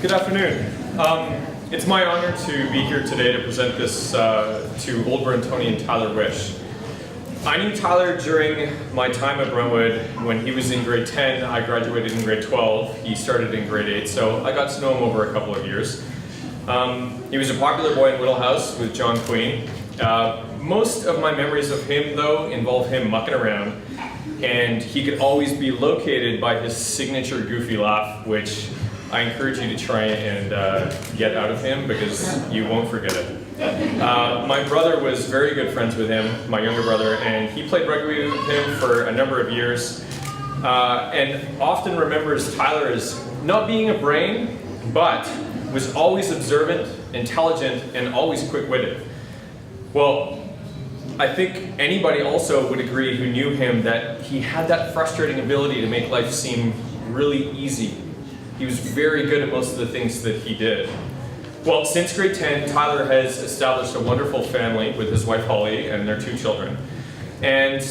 Good afternoon. It's my honor to be here today to present this to old Brentonian Tyler Wish. I knew Tyler during my time at Brentwood. When he was in grade 10, I graduated in grade 12. He started in grade 8, so I got to know him over a couple of years. He was a popular boy in Whittall House with John Queen. Most of my memories of him, though, involve him mucking around, and he could always be located by his signature goofy laugh, which I encourage you to try and get out of him because you won't forget it. My brother was very good friends with him, my younger brother, and he played rugby with him for a number of years, and often remembers Tyler as not being a brain, but was always observant, intelligent, and always quick-witted. Well, I think anybody also would agree who knew him that he had that frustrating ability to make life seem really easy. He was very good at most of the things that he did. Well, since grade 10, Tyler has established a wonderful family with his wife Holly and their 2 children. And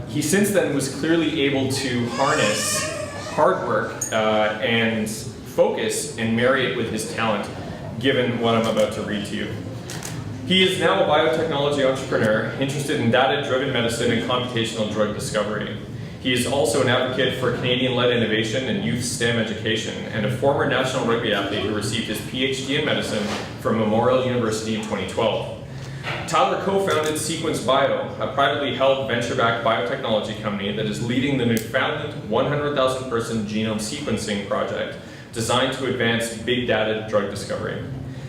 he since then was clearly able to harness hard work and focus and marry it with his talent, given what I'm about to read to you. He is now a biotechnology entrepreneur interested in data-driven medicine and computational drug discovery. He is also an advocate for Canadian-led innovation and youth STEM education, and a former national rugby athlete who received his PhD in medicine from Memorial University in 2012. Tyler co-founded Sequence Bio, a privately held venture-backed biotechnology company that is leading the Newfoundland 100,000-person genome sequencing project designed to advance big data drug discovery.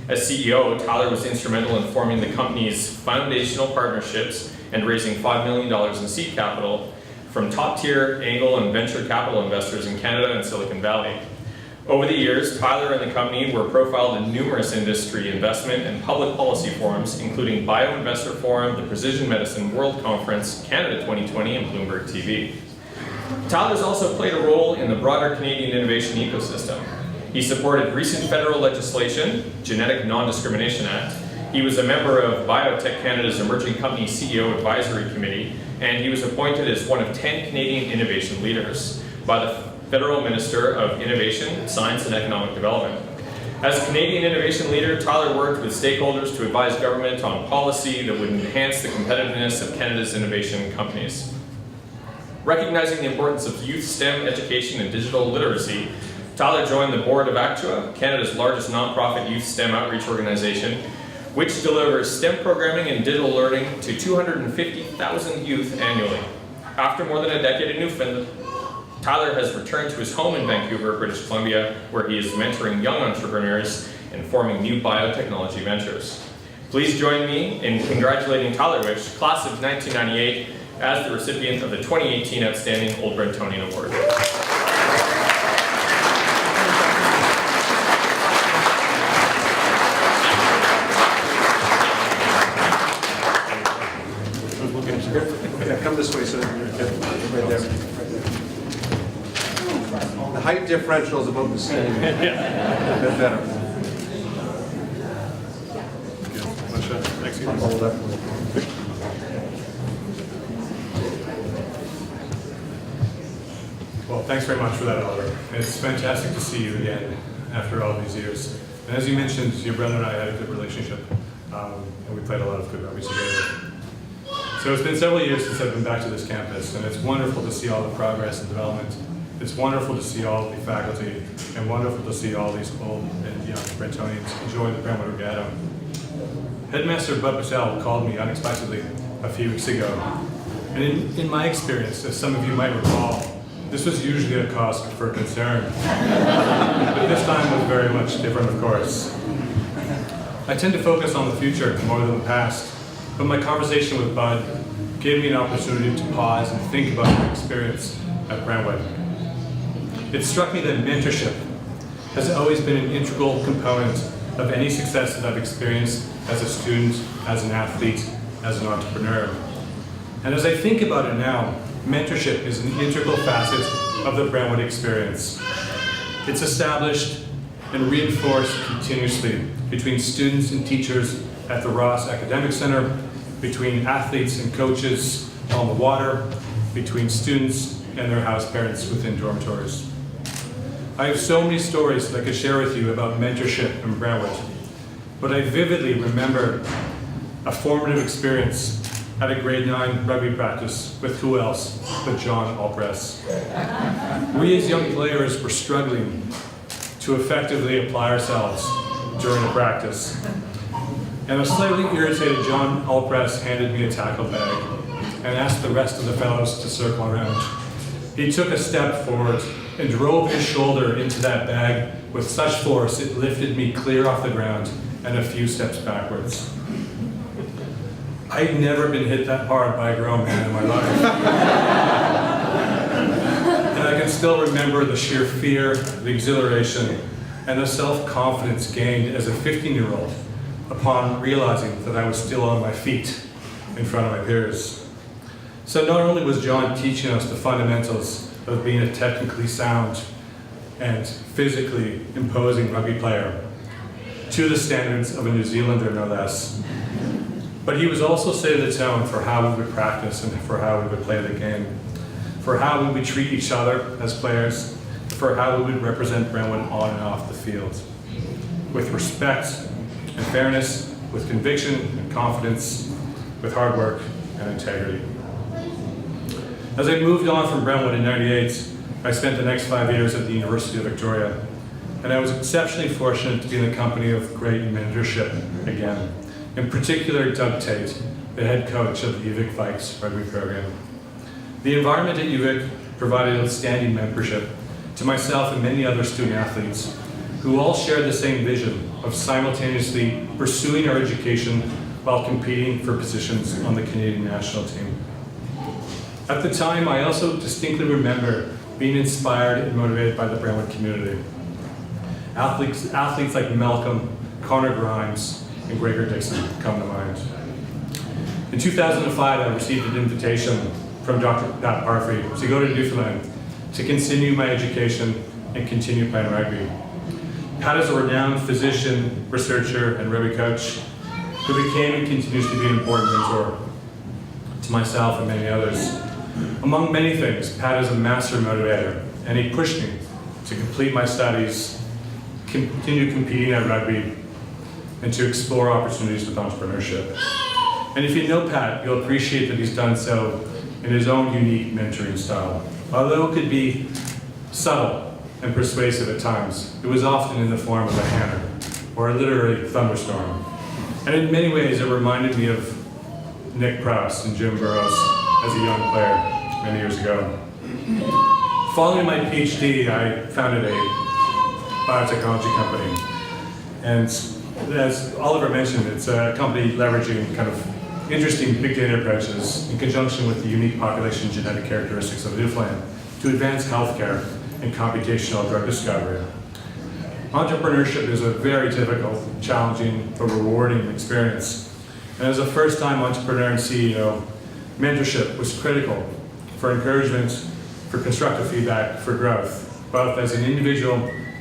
As CEO, Tyler was instrumental in forming the company's foundational partnerships and raising $5 million in seed capital from top-tier angel and venture capital investors in Canada and Silicon Valley. Over the years, Tyler and the company were profiled in numerous industry investment and public policy forums, including BioInvestor Forum, the Precision Medicine World Conference, Canada 2020, and Bloomberg TV. Tyler's also played a role in the broader Canadian innovation ecosystem. He supported recent federal legislation, Genetic Non-Discrimination Act. He was a member of Biotech Canada's Emerging Company CEO Advisory Committee, and he was appointed as one of 10 Canadian innovation leaders by the Federal Minister of Innovation, Science and Economic Development. As a Canadian innovation leader, Tyler worked with stakeholders to advise government on policy that would enhance the competitiveness of Canada's innovation companies. Recognizing the importance of youth STEM education and digital literacy, Tyler joined the board of Actua, Canada's largest nonprofit youth STEM outreach organization, which delivers STEM programming and digital learning to 250,000 youth annually. After more than a decade in Newfoundland, Tyler has returned to his home in Vancouver, British Columbia, where he is mentoring young entrepreneurs and forming new biotechnology ventures. Please join me in congratulating Tyler Wish, class of 1998, as the recipient of the 2018 Outstanding Old Brentonian Award. Yeah, come this way so you're right there. The height differential is about the same. A bit better. Hold up. Well, thanks very much for that, Oliver. It's fantastic to see you again after all these years. And as you mentioned, your brother and I had a good relationship, and we played a lot of good rugby together. So it's been several years since I've been back to this campus, and it's wonderful to see all the progress and development. It's wonderful to see all the faculty, and wonderful to see all these old and young Brentonians enjoy the Brentwood Regatta. Headmaster Whittall called me unexpectedly a few weeks ago, and in my experience, as some of you might recall, this was usually a cause for concern, but this time was very much different, of course. I tend to focus on the future more than the past, but my conversation with Bud gave me an opportunity to pause and think about my experience at Brentwood. It struck me that mentorship has always been an integral component of any success that I've experienced as a student, as an athlete, as an entrepreneur. And as I think about it now, mentorship is an integral facet of the Brentwood experience. It's established and reinforced continuously between students and teachers at the Ross Academic Center, between athletes and coaches on the water, between students and their house parents within dormitories. I have so many stories that I could share with you about mentorship in Brentwood, but I vividly remember a formative experience at a grade 9 rugby practice with who else but John Alpress. We as young players were struggling to effectively apply ourselves during a practice. And a slightly irritated John Alpress handed me a tackle bag and asked the rest of the fellows to circle around. He took a step forward and drove his shoulder into that bag with such force it lifted me clear off the ground and a few steps backwards. I'd never been hit that hard by a grown man in my life. And I can still remember the sheer fear, the exhilaration, and the self-confidence gained as a 15-year-old upon realizing that I was still on my feet in front of my peers. So not only was John teaching us the fundamentals of being a technically sound and physically imposing rugby player, to the standards of a New Zealander no less, but he was also setting the tone for how we would practice and for how we would play the game, for how we would treat each other as players, for how we would represent Brentwood on and off the field, with respect and fairness, with conviction and confidence, with hard work and integrity. As I moved on from Brentwood in '98, I spent the next 5 years at the University of Victoria, and I was exceptionally fortunate to be in the company of great mentorship again. In particular, Doug Tate, the head coach of the UVic Vikes rugby program. The environment at UVic provided outstanding mentorship to myself and many other student athletes who all shared the same vision of simultaneously pursuing our education while competing for positions on the Canadian national team. At the time, I also distinctly remember being inspired and motivated by the Brentwood community. Athletes like Malcolm, Connor Grimes, and Gregor Dixon come to mind. In 2005, I received an invitation from Dr. Pat Parfrey to go to Newfoundland to continue my education and continue playing rugby. Pat is a renowned physician, researcher, and rugby coach who became and continues to be an important mentor to myself and many others. Among many things, Pat is a master motivator, and he pushed me to complete my studies, continue competing at rugby, and to explore opportunities with entrepreneurship. And if you know Pat, you'll appreciate that he's done so in his own unique mentoring style. Although it could be subtle and persuasive at times, it was often in the form of a hammer or a literary thunderstorm. And in many ways, it reminded me of Nick Prowse and Jim Burrows as a young player many years ago. Following my PhD, I founded a biotechnology company. And as Oliver mentioned, it's a company leveraging kind of interesting big data approaches in conjunction with the unique population genetic characteristics of Newfoundland to advance healthcare and computational drug discovery. Entrepreneurship is a very difficult, challenging, but rewarding experience. And as a first-time entrepreneur and CEO, mentorship was critical for encouragement, for constructive feedback, for growth, both as an individual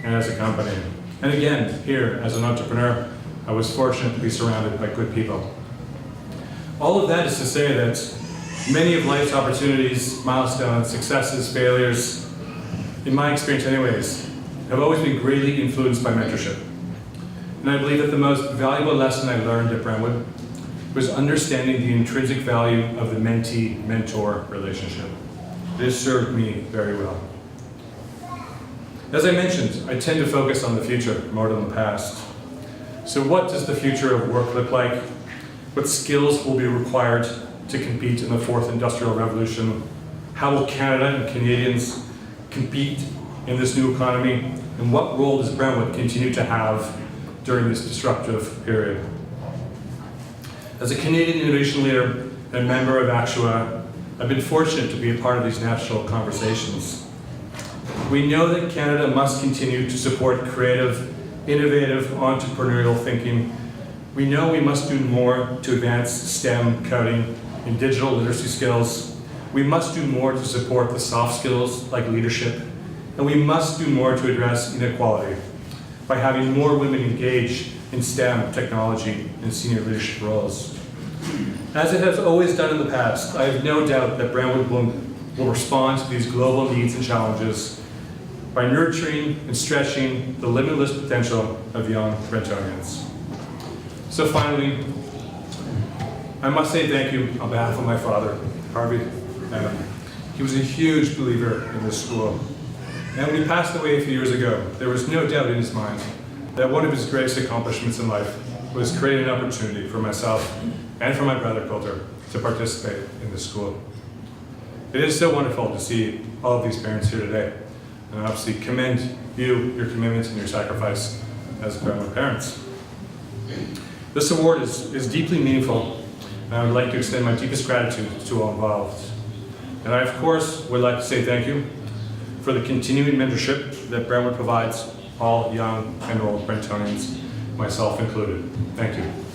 and as a company. And again, here, as an entrepreneur, I was fortunate to be surrounded by good people. All of that is to say that many of life's opportunities, milestones, successes, failures, in my experience anyways, have always been greatly influenced by mentorship. And I believe that the most valuable lesson I learned at Brentwood was understanding the intrinsic value of the mentee-mentor relationship. This served me very well. As I mentioned, I tend to focus on the future more than the past. So what does the future of work look like? What skills will be required to compete in the fourth industrial revolution? How will Canada and Canadians compete in this new economy? And what role does Brentwood continue to have during this disruptive period? As a Canadian innovation leader and member of ACTUA, I've been fortunate to be a part of these national conversations. We know that Canada must continue to support creative, innovative, entrepreneurial thinking. We know we must do more to advance STEM, coding, and digital literacy skills. We must do more to support the soft skills like leadership. And we must do more to address inequality by having more women engaged in STEM, technology, and senior leadership roles. As it has always done in the past, I have no doubt that Brentwood will respond to these global needs and challenges by nurturing and stretching the limitless potential of young Brentonians. So finally, I must say thank you on behalf of my father, Harvey. He was a huge believer in this school. And when he passed away a few years ago, there was no doubt in his mind that one of his greatest accomplishments in life was creating an opportunity for myself and for my brother Coulter to participate in this school. It is so wonderful to see all of these parents here today, and I obviously commend you, your commitment and your sacrifice as Brentwood parents. This award is deeply meaningful, and I would like to extend my deepest gratitude to all involved. And I, of course, would like to say thank you for the continuing mentorship that Brentwood provides all young and old Brentonians, myself included. Thank you.